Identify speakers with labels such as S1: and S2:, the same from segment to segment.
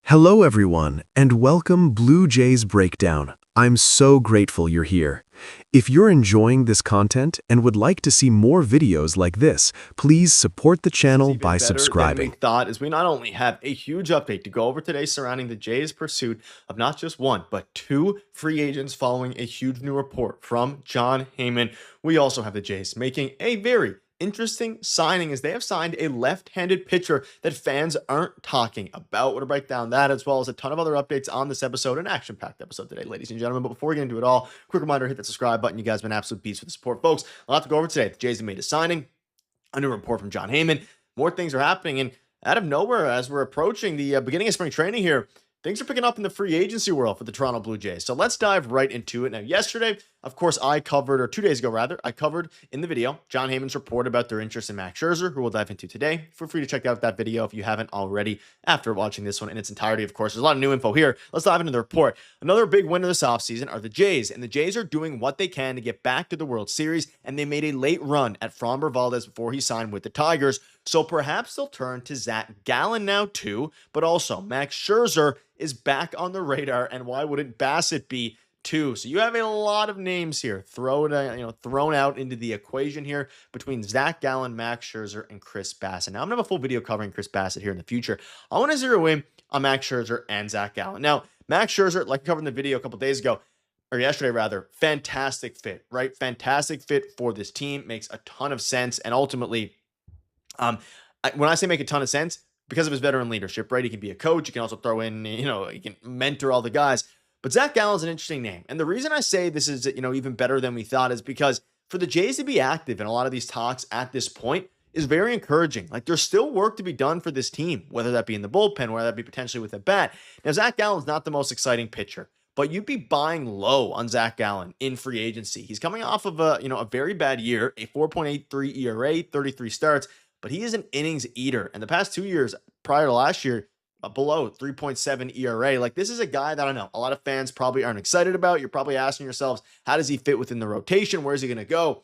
S1: Hello everyone, and welcome Blue Jays Breakdown. I'm so grateful you're here. If you're enjoying this content and would like to see more videos like this, please support the channel
S2: Even
S1: by
S2: better than we
S1: subscribing.
S2: thought, is we not only have a huge update to go over today surrounding the Jays' pursuit of not just one, but two free agents following a huge new report from John Heyman. We also have the Jays making a very interesting signing as they have signed a left-handed pitcher that fans aren't talking about. We're to break down that as well as a ton of other updates on this episode, an action-packed episode today, ladies and gentlemen. But before we get into it all, quick reminder, hit that subscribe button. You guys have been absolute beasts with the support, folks. A lot to go over today. The Jays have made a signing, a new report from John Heyman. More things are happening, and out of nowhere, as we're approaching the beginning of spring training here, things are picking up in the free agency world for the Toronto Blue Jays. So let's dive right into it. Now, yesterday, of course, I covered, or 2 days ago rather, I covered in the video John Heyman's report about their interest in Max Scherzer, who we'll dive into today. Feel free to check out that video if you haven't already after watching this one in its entirety. Of course, there's a lot of new info here. Let's dive into the report. Another big winner this offseason are the Jays, and the Jays are doing what they can to get back to the World Series, and they made a late run at Framber Valdez before he signed with the Tigers. So perhaps they'll turn to Zach Gallen now too, but also Max Scherzer is back on the radar, and why wouldn't Bassett be too? So you have a lot of names here thrown out into the equation here between Zach Gallen, Max Scherzer, and Chris Bassett. Now I'm gonna have a full video covering Chris Bassett here in the future. I want to zero in on Max Scherzer and Zach Gallen. Now Max Scherzer, like I covered in the video a couple days ago, or yesterday rather, fantastic fit, right? Fantastic fit for this team, makes a ton of sense, and ultimately, when I say make a ton of sense, because of his veteran leadership, right? He can be a coach. He can also throw in, he can mentor all the guys. But Zach Gallen's an interesting name. And the reason I say this is, even better than we thought is because for the Jays to be active in a lot of these talks at this point is very encouraging. Like, there's still work to be done for this team, whether that be in the bullpen, whether that be potentially with a bat. Now, Zach Gallen's not the most exciting pitcher, but you'd be buying low on Zach Gallen in free agency. He's coming off of a very bad year, a 4.83 ERA, 33 starts, but he is an innings eater. And the past 2 years prior to last year, below 3.7 ERA. Like, this is a guy that I know a lot of fans probably aren't excited about. You're probably asking yourselves, how does he fit within the rotation? Where's he going to go?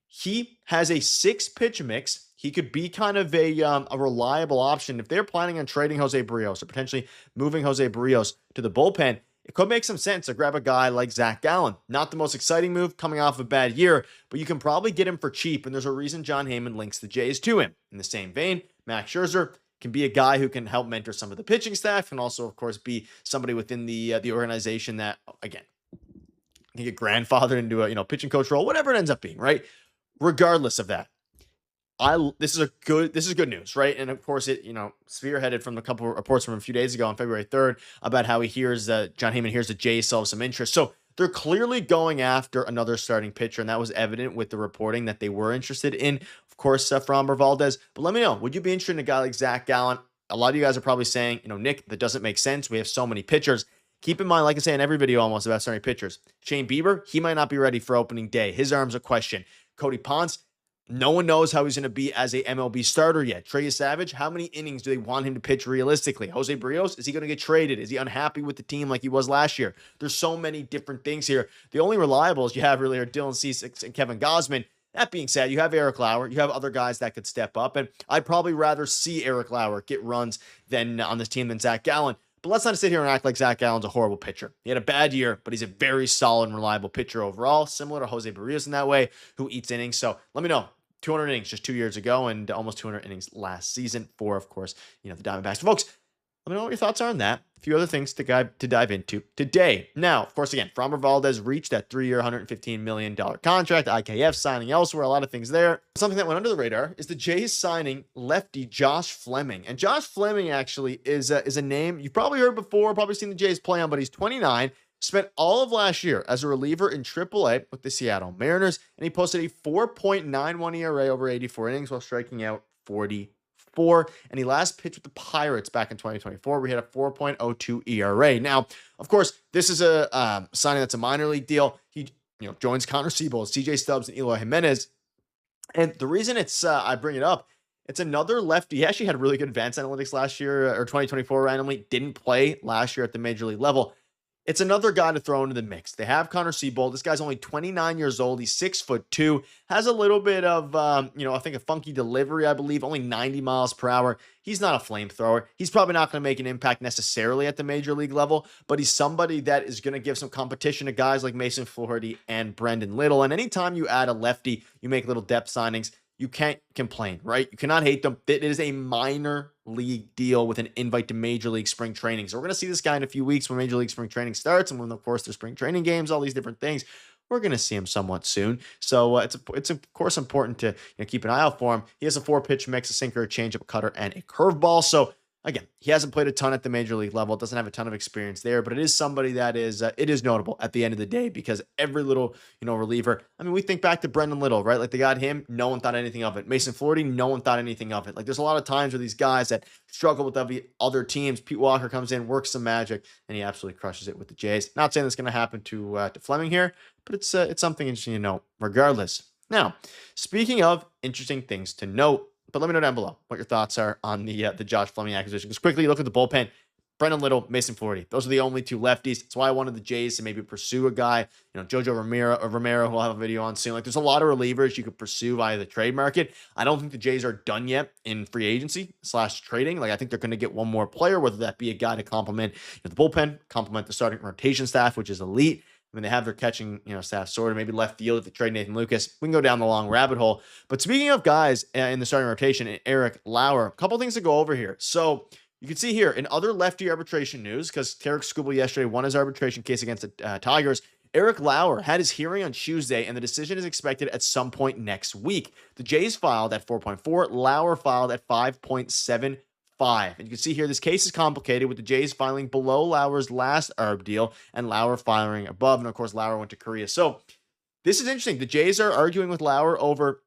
S2: He has a 6-pitch mix. He could be kind of a reliable option. If they're planning on trading Jose Barrios or potentially moving Jose Barrios to the bullpen, it could make some sense to grab a guy like Zach Gallen. Not the most exciting move coming off a bad year, but you can probably get him for cheap, and there's a reason John Heyman links the Jays to him. In the same vein, Max Scherzer can be a guy who can help mentor some of the pitching staff, and also, of course, be somebody within the organization that, again, can get grandfathered into a pitching coach role, whatever it ends up being, right? Regardless of that, this is good news, right? And of course, it spearheaded from a couple of reports from a few days ago on February 3rd about how John Heyman hears the Jays still have some interest. So they're clearly going after another starting pitcher, and that was evident with the reporting that they were interested in, of course, Framber Valdez. But let me know, would you be interested in a guy like Zach Gallen? A lot of you guys are probably saying, Nick, that doesn't make sense. We have so many pitchers. Keep in mind, like I say in every video almost about starting pitchers, Shane Bieber, he might not be ready for opening day. His arm's a question. Cody Ponce, no one knows how he's going to be as a MLB starter yet. Trey Savage, how many innings do they want him to pitch realistically? Jose Barrios, is he going to get traded? Is he unhappy with the team like he was last year? There's so many different things here. The only reliables you have really are Dylan Cease and Kevin Gausman. That being said, you have Eric Lauer. You have other guys that could step up, and I'd probably rather see Eric Lauer get runs than on this team than Zach Gallen. But let's not sit here and act like Zach Gallen's a horrible pitcher. He had a bad year, but he's a very solid and reliable pitcher overall, similar to Jose Barrios in that way, who eats innings. So let me know. 200 innings just 2 years ago and almost 200 innings last season for, of course, the Diamondbacks. Folks, let me know what your thoughts are on that. A few other things to dive into today. Now, of course, again, Framber Valdez reached that 3-year, $115 million contract. IKF signing elsewhere, a lot of things there. Something that went under the radar is the Jays signing lefty Josh Fleming. And Josh Fleming actually is a name you've probably heard before, probably seen the Jays play on, but he's 29. Spent all of last year as a reliever in AAA with the Seattle Mariners, and he posted a 4.91 ERA over 84 innings while striking out 44. And he last pitched with the Pirates back in 2024, where he had a 4.02 ERA. Now, of course, this is a signing that's a minor league deal. He joins Connor Siebold, CJ Stubbs, and Eloy Jimenez. And the reason I bring it up, it's another lefty. He actually had really good advanced analytics last year, or 2024 randomly. Didn't play last year at the major league level. It's another guy to throw into the mix. They have Connor Siebold. This guy's only 29 years old. He's 6'2", has a little bit of, I think a funky delivery, I believe, only 90 miles per hour. He's not a flamethrower. He's probably not going to make an impact necessarily at the major league level, but he's somebody that is going to give some competition to guys like Mason Flaherty and Brendan Little. And anytime you add a lefty, you make little depth signings, you can't complain, right? You cannot hate them. It is a minor league deal with an invite to Major League Spring Training. So we're going to see this guy in a few weeks when Major League Spring Training starts, and when, of course, there's spring training games, all these different things. We're going to see him somewhat soon. So it's of course important to keep an eye out for him. He has a 4-pitch mix, a sinker, a changeup, a cutter, and a curveball. So again, he hasn't played a ton at the major league level, doesn't have a ton of experience there, but it is somebody that is, it is notable at the end of the day, because every little, reliever, I mean, we think back to Brendan Little, right? Like, they got him, no one thought anything of it. Mason Flaherty, no one thought anything of it. Like, there's a lot of times where these guys that struggle with other teams, Pete Walker comes in, works some magic, and he absolutely crushes it with the Jays. Not saying that's going to happen to Fleming here, but it's something interesting to note regardless. Now, speaking of interesting things to note, but let me know down below what your thoughts are on the Josh Fleming acquisition. Just quickly look at the bullpen. Brendan Little, Mason Flaherty. Those are the only two lefties. That's why I wanted the Jays to maybe pursue a guy, Jojo Romero, who I'll have a video on soon. Like, there's a lot of relievers you could pursue via the trade market. I don't think the Jays are done yet in free agency / trading. Like, I think they're going to get one more player, whether that be a guy to complement the bullpen, complement the starting rotation staff, which is elite. I mean, they have their catching, staff sorted, maybe left field if they trade Nathan Lucas. We can go down the long rabbit hole. But speaking of guys in the starting rotation, Eric Lauer, a couple things to go over here. So you can see here in other lefty arbitration news, because Tarek Skubal yesterday won his arbitration case against the Tigers. Eric Lauer had his hearing on Tuesday, and the decision is expected at some point next week. The Jays filed at 4.4. Lauer filed at 5.75. And you can see here, this case is complicated, with the Jays filing below Lauer's last ARB deal and Lauer filing above. And of course, Lauer went to Korea. So this is interesting. The Jays are arguing with Lauer over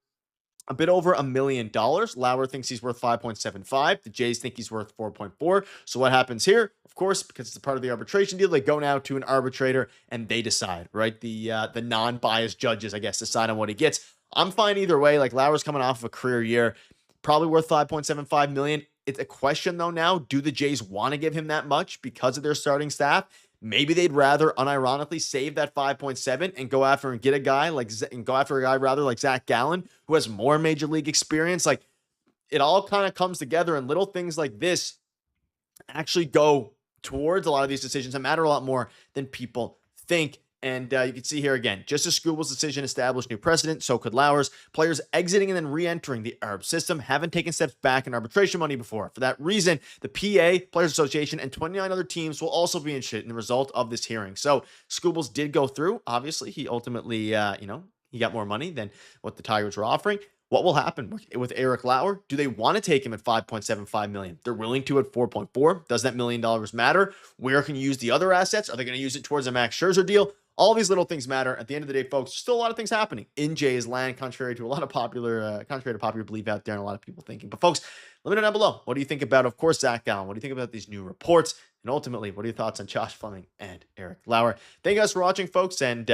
S2: a bit over $1 million. Lauer thinks he's worth 5.75. The Jays think he's worth 4.4. So what happens here? Of course, because it's a part of the arbitration deal, they go now to an arbitrator and they decide, right? The non-biased judges, I guess, decide on what he gets. I'm fine either way. Like, Lauer's coming off of a career year, probably worth $5.75 million. It's a question, though, now, do the Jays want to give him that much because of their starting staff? Maybe they'd rather, unironically, save that 5.7 and go after and get a guy like Zach Gallen, who has more major league experience. Like, it all kind of comes together, and little things like this actually go towards a lot of these decisions that matter a lot more than people think. And you can see here again, just as Skubal's decision established new precedent, so could Lauer's. Players exiting and then re-entering the ARB system haven't taken steps back in arbitration money before. For that reason, the PA, Players Association, and 29 other teams will also be interested in the result of this hearing. So Skubal's did go through. Obviously, he ultimately, he got more money than what the Tigers were offering. What will happen with Eric Lauer? Do they want to take him at $5.75 million? They're willing to at 4.4. Does that $1 million matter? Where can you use the other assets? Are they going to use it towards a Max Scherzer deal? All these little things matter. At the end of the day, folks, there's still a lot of things happening in Jays land, contrary to popular belief out there and a lot of people thinking. But folks, let me know down below. What do you think about, of course, Zach Gallen? What do you think about these new reports? And ultimately, what are your thoughts on Josh Fleming and Eric Lauer? Thank you guys for watching, folks, and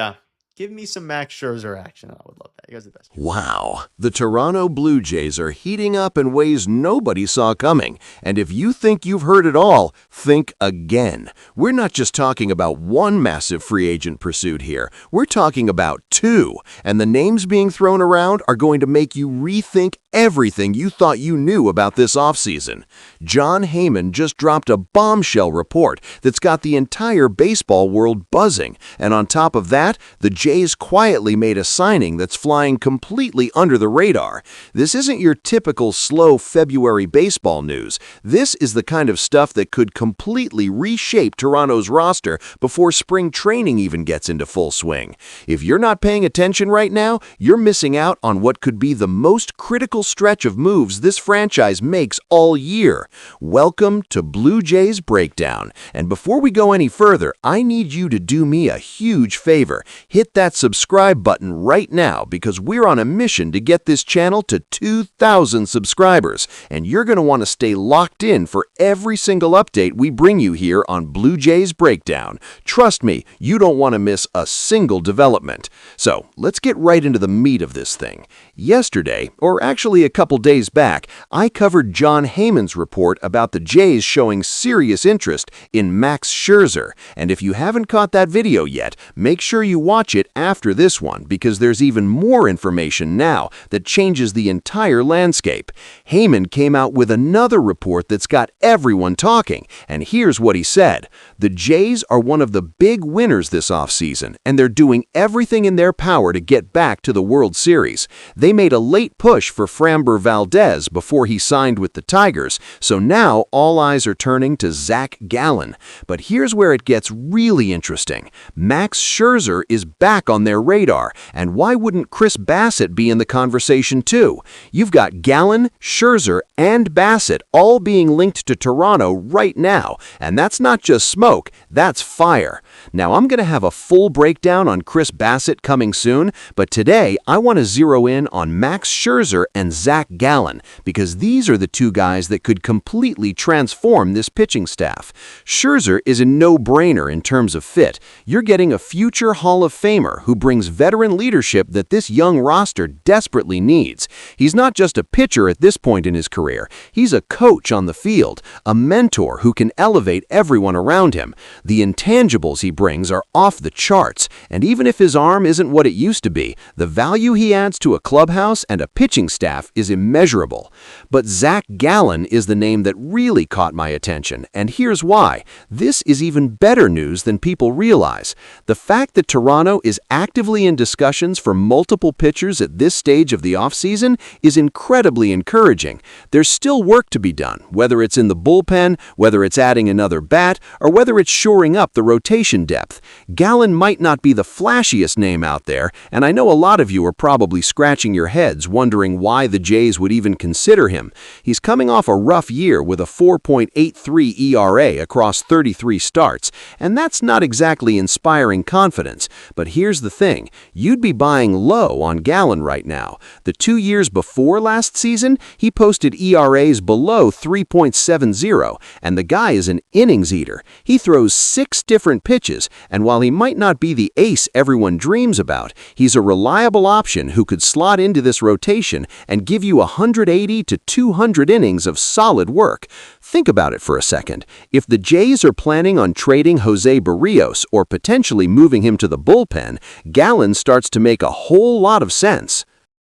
S2: give me some Max Scherzer action. I would love that. You guys are the best.
S3: Wow, the Toronto Blue Jays are heating up in ways nobody saw coming. And if you think you've heard it all, think again. We're not just talking about one massive free agent pursuit here. We're talking about two. And the names being thrown around are going to make you rethink everything you thought you knew about this offseason. Jon Heyman just dropped a bombshell report that's got the entire baseball world buzzing. And on top of that, the Jays quietly made a signing that's flying completely under the radar. This isn't your typical slow February baseball news. This is the kind of stuff that could completely reshape Toronto's roster before spring training even gets into full swing. If you're not paying attention right now, you're missing out on what could be the most critical stretch of moves this franchise makes all year. Welcome to Blue Jays Breakdown. And before we go any further, I need you to do me a huge favor. Hit that subscribe button right now, because we're on a mission to get this channel to 2,000 subscribers, and you're going to want to stay locked in for every single update we bring you here on Blue Jays Breakdown. Trust me, you don't want to miss a single development. So let's get right into the meat of this thing. Yesterday, or actually a couple days back, I covered John Heyman's report about the Jays showing serious interest in Max Scherzer, and if you haven't caught that video yet, make sure you watch it after this one because there's even more information now that changes the entire landscape. Heyman came out with another report that's got everyone talking, and here's what he said. The Jays are one of the big winners this offseason, and they're doing everything in their power to get back to the World Series. They made a late push for Framber Valdez before he signed with the Tigers, so now all eyes are turning to Zach Gallen. But here's where it gets really interesting. Max Scherzer is back on their radar, and why wouldn't Chris Bassett be in the conversation too? You've got Gallen, Scherzer, and Bassett all being linked to Toronto right now, and that's not just smoke, that's fire. Now I'm going to have a full breakdown on Chris Bassett coming soon, but today I want to zero in on Max Scherzer and Zach Gallen because these are the two guys that could completely transform this pitching staff. Scherzer is a no-brainer in terms of fit. You're getting a future Hall of Famer who brings veteran leadership that this young roster desperately needs. He's not just a pitcher at this point in his career. He's a coach on the field, a mentor who can elevate everyone around him. The intangibles he brings are off the charts, and even if his arm isn't what it used to be, the value he adds to a clubhouse and a pitching staff is immeasurable. But Zach Gallen is the name that really caught my attention, and here's why. This is even better news than people realize. The fact that Toronto is actively in discussions for multiple pitchers at this stage of the offseason is incredibly encouraging. There's still work to be done, whether it's in the bullpen, whether it's adding another bat, or whether it's shoring up the rotation depth. Gallen might not be the flashiest name out there, and I know a lot of you are probably scratching your heads wondering why the Jays would even consider him. He's coming off a rough year with a 4.83 ERA across 33 starts, and that's not exactly inspiring confidence. But here's the thing, you'd be buying low on Gallen right now. The 2 years before last season, he posted ERAs below 3.70, and the guy is an innings eater. He throws 6 different pitches, and while he might not be the ace everyone dreams about, he's a reliable option who could slot into this rotation and give you 180 to 200 innings of solid work. Think about it for a second. If the Jays are planning on trading Jose Barrios or potentially moving him to the bullpen, Gallen starts to make a whole lot of sense.